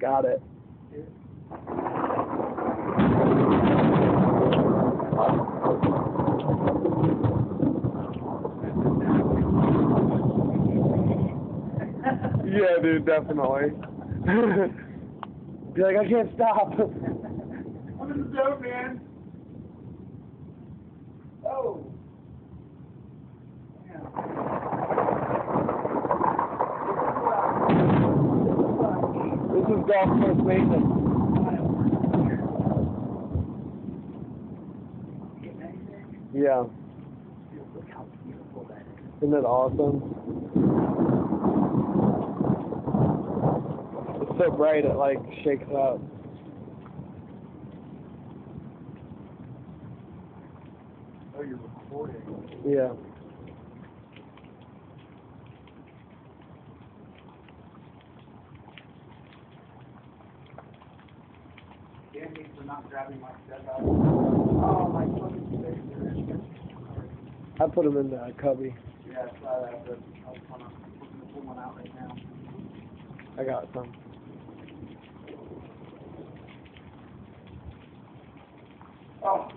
Got it. Yeah, dude, definitely. Be like, I can't stop. I'm in the zone, man. Oh. Yeah. This is golf course maintenance. Yeah. Look how beautiful that is. Isn't it awesome? It's so bright it like shakes up. Oh, you're recording. Yeah. Damn me for not grabbing my step out. Oh, my fucking face. I put them in the cubby. Yeah, I saw that, but I was looking to pull one out right now. I got some. Oh.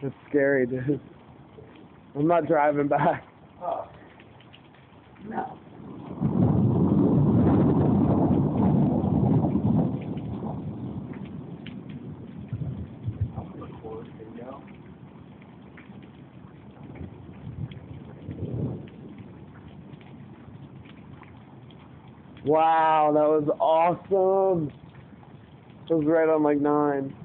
It's scary, dude. I'm not driving back. Oh. No. I'll record video. Wow, that was awesome. It was right on like 9.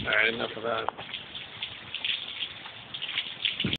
Alright, enough of that.